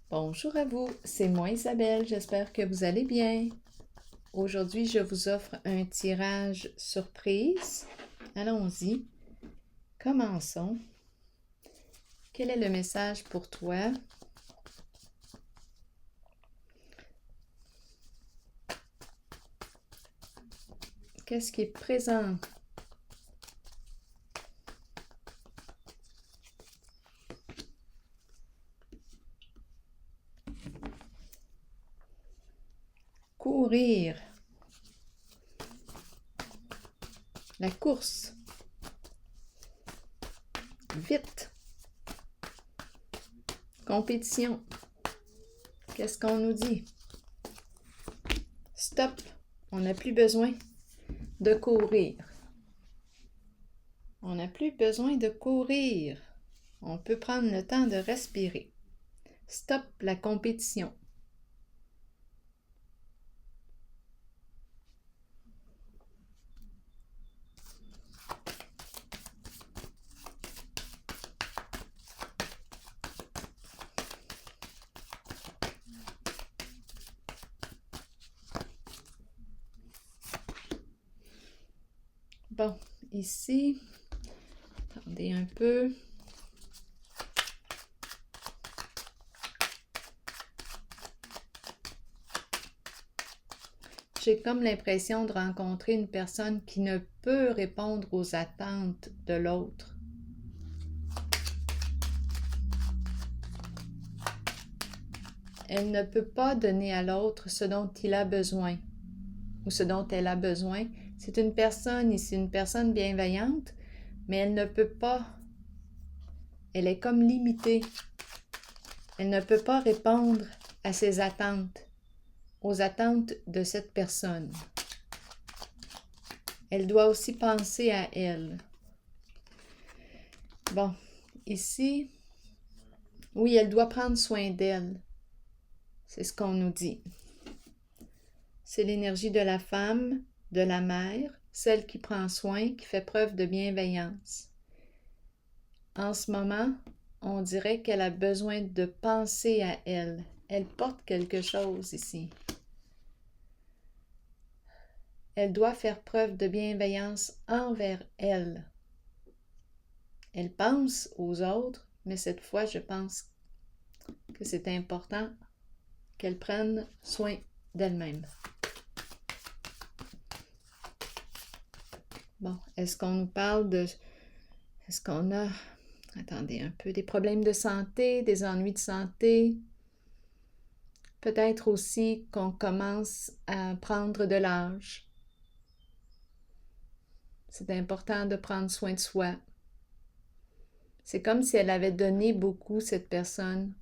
Bonjour à vous, c'est moi Isabelle, j'espère que vous allez bien. Aujourd'hui, je vous offre un tirage surprise. Allons-y, commençons. Quel est le message pour toi? Qu'est-ce qui est présent? Courir. La course. Vite. Compétition. Qu'est-ce qu'on nous dit? Stop. On n'a plus besoin de courir. On n'a plus besoin de courir. On peut prendre le temps de respirer. Stop la compétition. Bon, ici, attendez un peu. J'ai comme l'impression de rencontrer une personne qui ne peut répondre aux attentes de l'autre. Elle ne peut pas donner à l'autre ce dont il a besoin ou ce dont elle a besoin. C'est une personne ici, une personne bienveillante, mais elle ne peut pas. Elle est comme limitée. Elle ne peut pas répondre à ses attentes, aux attentes de cette personne. Elle doit aussi penser à elle. Bon, ici, oui, elle doit prendre soin d'elle. C'est ce qu'on nous dit. C'est l'énergie de la femme, de la mère, celle qui prend soin, qui fait preuve de bienveillance. En ce moment, on dirait qu'elle a besoin de penser à elle. Elle porte quelque chose ici. Elle doit faire preuve de bienveillance envers elle. Elle pense aux autres, mais cette fois, je pense que c'est important qu'elle prenne soin d'elle-même. Bon, est-ce qu'on nous parle de... Est-ce qu'on a... Attendez un peu, des problèmes de santé, des ennuis de santé? Peut-être aussi qu'on commence à prendre de l'âge. C'est important de prendre soin de soi. C'est comme si elle avait donné beaucoup, cette personne.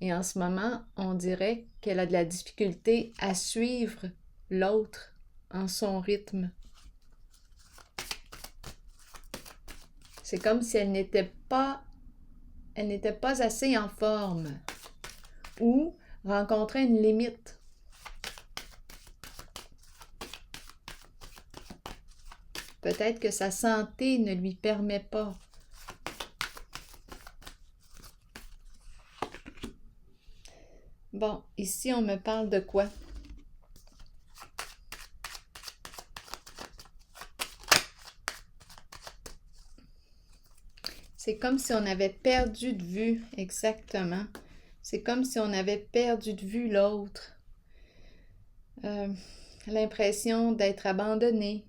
Et en ce moment, on dirait qu'elle a de la difficulté à suivre l'autre en son rythme. C'est comme si elle n'était pas assez en forme ou rencontrait une limite. Peut-être que sa santé ne lui permet pas. Bon, ici, on me parle de quoi? C'est comme si on avait perdu de vue, exactement. C'est comme si on avait perdu de vue l'autre. L'impression d'être abandonné.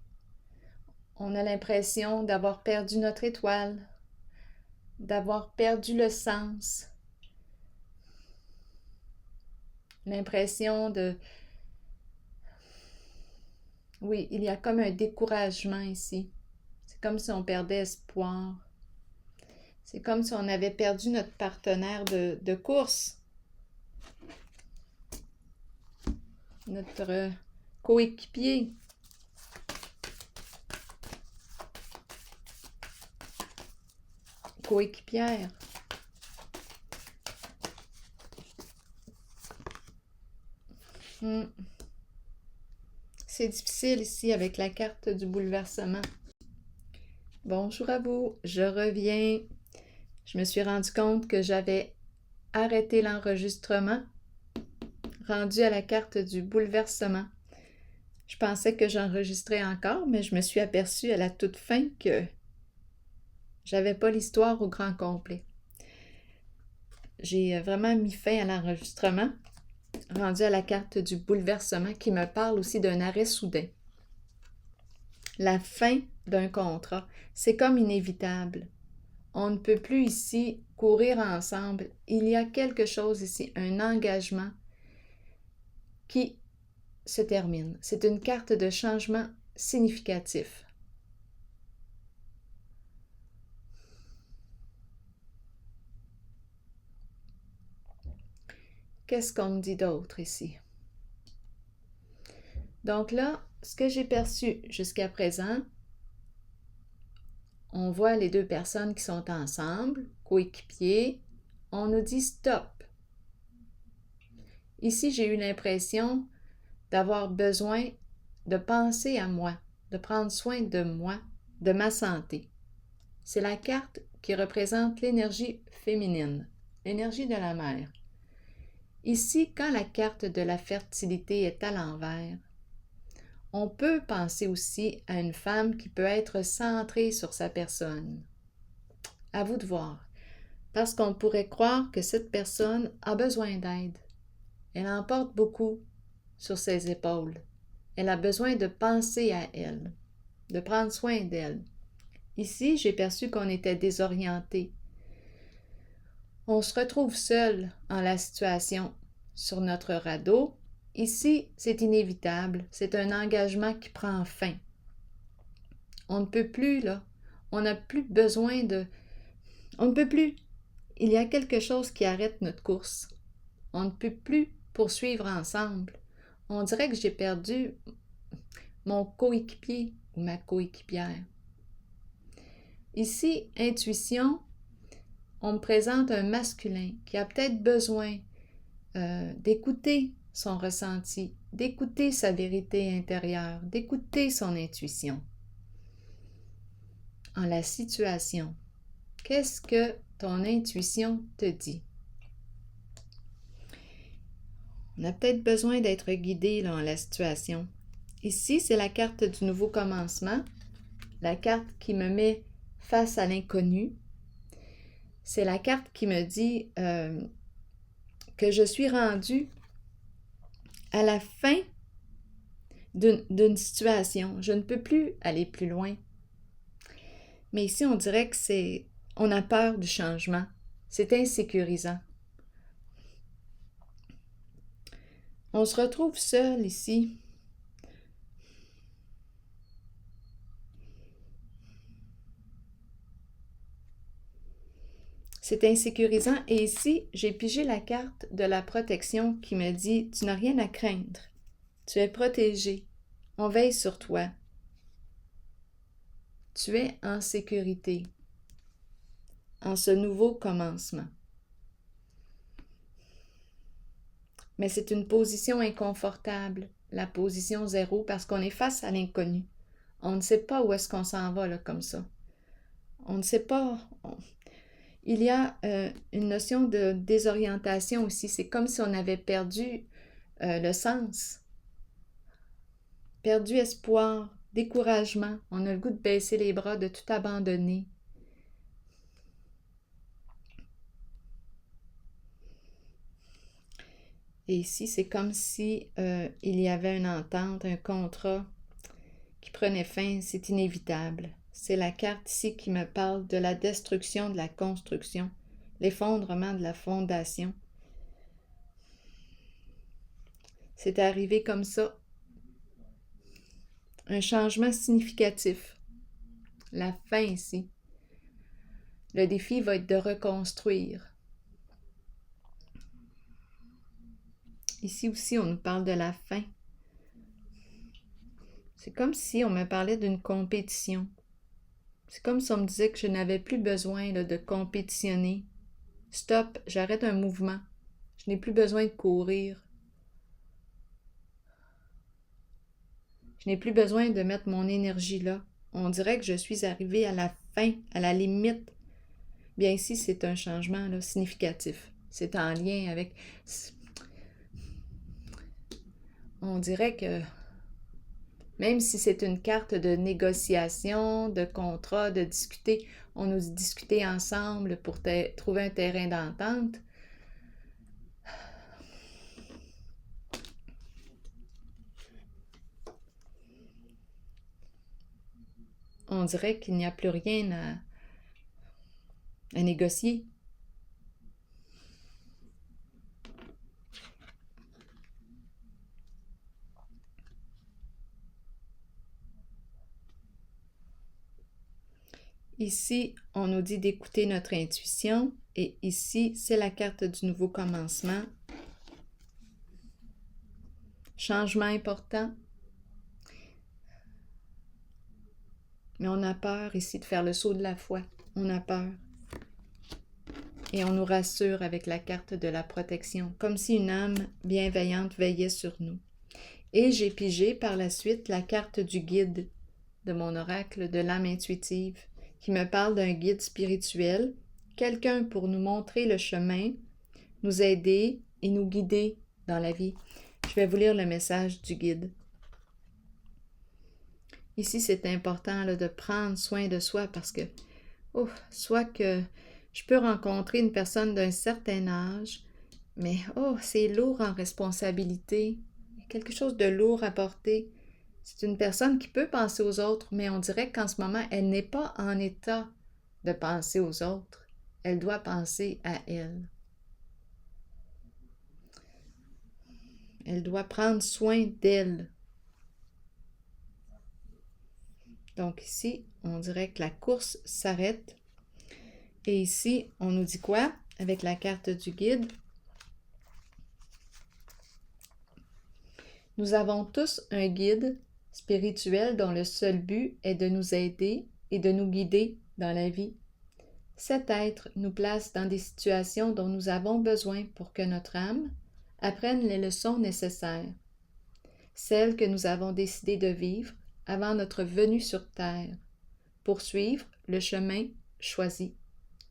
On a l'impression d'avoir perdu notre étoile, d'avoir perdu le sens. L'impression de... Oui, il y a comme un découragement ici. C'est comme si on perdait espoir. C'est comme si on avait perdu notre partenaire de course. Notre coéquipier. Coéquipière. C'est difficile ici avec la carte du bouleversement. Bonjour à vous, je reviens. Je me suis rendu compte que j'avais arrêter l'enregistrement, rendu à la carte du bouleversement. Je pensais que j'enregistrais encore, mais je me suis aperçue à la toute fin que j'avais pas l'histoire au grand complet. J'ai vraiment mis fin à l'enregistrement, rendu à la carte du bouleversement qui me parle aussi d'un arrêt soudain. La fin d'un contrat, c'est comme inévitable. On ne peut plus ici courir ensemble. Il y a quelque chose ici, un engagement qui se termine. C'est une carte de changement significatif. Qu'est-ce qu'on me dit d'autre ici? Donc là, ce que j'ai perçu jusqu'à présent, on voit les deux personnes qui sont ensemble, coéquipiers. On nous dit stop. Ici, j'ai eu l'impression d'avoir besoin de penser à moi, de prendre soin de moi, de ma santé. C'est la carte qui représente l'énergie féminine, l'énergie de la mère. Ici, quand la carte de la fertilité est à l'envers, on peut penser aussi à une femme qui peut être centrée sur sa personne. À vous de voir, parce qu'on pourrait croire que cette personne a besoin d'aide. Elle en porte beaucoup sur ses épaules. Elle a besoin de penser à elle, de prendre soin d'elle. Ici, j'ai perçu qu'on était désorienté. On se retrouve seul en la situation sur notre radeau. Ici, c'est inévitable. C'est un engagement qui prend fin. On ne peut plus, là. On n'a plus besoin de... On ne peut plus. Il y a quelque chose qui arrête notre course. On ne peut plus poursuivre ensemble. On dirait que j'ai perdu mon coéquipier ou ma coéquipière. Ici, intuition, on me présente un masculin qui a peut-être besoin d'écouter son ressenti, d'écouter sa vérité intérieure, d'écouter son intuition. En la situation, qu'est-ce que ton intuition te dit? On a peut-être besoin d'être guidé là, en la situation. Ici, c'est la carte du nouveau commencement, la carte qui me met face à l'inconnu. C'est la carte qui me dit que je suis rendue à la fin d'une situation. Je ne peux plus aller plus loin. Mais ici, on dirait que on a peur du changement. C'est insécurisant. On se retrouve seul ici. C'est insécurisant. Et ici, j'ai pigé la carte de la protection qui me dit « Tu n'as rien à craindre. Tu es protégé. On veille sur toi. Tu es en sécurité. » En ce nouveau commencement. Mais c'est une position inconfortable, la position 0, parce qu'on est face à l'inconnu. On ne sait pas où est-ce qu'on s'en va là, comme ça. On ne sait pas... Il y a une notion de désorientation aussi. C'est comme si on avait perdu le sens, perdu espoir, découragement. On a le goût de baisser les bras, de tout abandonner. Et ici, c'est comme si il y avait une entente, un contrat qui prenait fin. C'est inévitable. C'est la carte ici qui me parle de la destruction de la construction, l'effondrement de la fondation. C'est arrivé comme ça. Un changement significatif. La fin ici. Le défi va être de reconstruire. Ici aussi, on nous parle de la fin. C'est comme si on me parlait d'une compétition. C'est comme si on me disait que je n'avais plus besoin là, de compétitionner. Stop, j'arrête un mouvement. Je n'ai plus besoin de courir. Je n'ai plus besoin de mettre mon énergie là. On dirait que je suis arrivée à la fin, à la limite. Bien ici, c'est un changement là, significatif. C'est en lien avec... On dirait que même si c'est une carte de négociation, de contrat, de discuter, on nous dit discuter ensemble pour trouver un terrain d'entente. On dirait qu'il n'y a plus rien à négocier. Ici, on nous dit d'écouter notre intuition et ici, c'est la carte du nouveau commencement. Changement important. Mais on a peur ici de faire le saut de la foi. On a peur. Et on nous rassure avec la carte de la protection, comme si une âme bienveillante veillait sur nous. Et j'ai pigé par la suite la carte du guide de mon oracle de l'âme intuitive, qui me parle d'un guide spirituel, quelqu'un pour nous montrer le chemin, nous aider et nous guider dans la vie. Je vais vous lire le message du guide. Ici, c'est important là, de prendre soin de soi parce que, soit que je peux rencontrer une personne d'un certain âge, mais c'est lourd en responsabilité. Il y a quelque chose de lourd à porter. C'est une personne qui peut penser aux autres, mais on dirait qu'en ce moment, elle n'est pas en état de penser aux autres. Elle doit penser à elle. Elle doit prendre soin d'elle. Donc ici, on dirait que la course s'arrête. Et ici, on nous dit quoi? Avec la carte du guide. Nous avons tous un guide spirituel dont le seul but est de nous aider et de nous guider dans la vie. Cet être nous place dans des situations dont nous avons besoin pour que notre âme apprenne les leçons nécessaires, celles que nous avons décidé de vivre avant notre venue sur Terre, pour suivre le chemin choisi.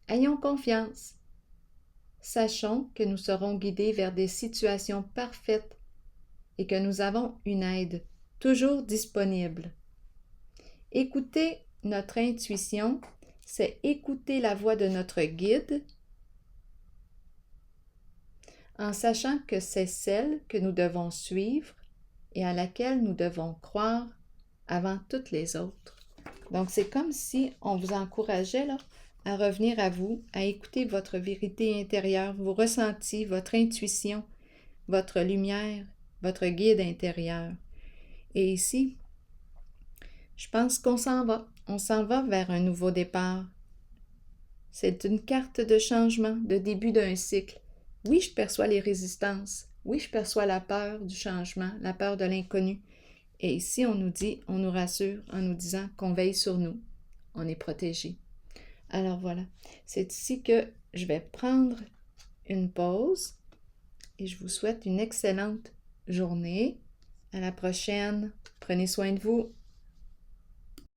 Ayons confiance. Sachons que nous serons guidés vers des situations parfaites et que nous avons une aide toujours disponible. Écouter notre intuition, c'est écouter la voix de notre guide en sachant que c'est celle que nous devons suivre et à laquelle nous devons croire avant toutes les autres. Donc, c'est comme si on vous encourageait là, à revenir à vous, à écouter votre vérité intérieure, vos ressentis, votre intuition, votre lumière, votre guide intérieur. Et ici, je pense qu'on s'en va. On s'en va vers un nouveau départ. C'est une carte de changement, de début d'un cycle. Oui, je perçois les résistances. Oui, je perçois la peur du changement, la peur de l'inconnu. Et ici, on nous dit, on nous rassure en nous disant qu'on veille sur nous. On est protégé. Alors voilà, c'est ici que je vais prendre une pause et je vous souhaite une excellente journée. À la prochaine. Prenez soin de vous.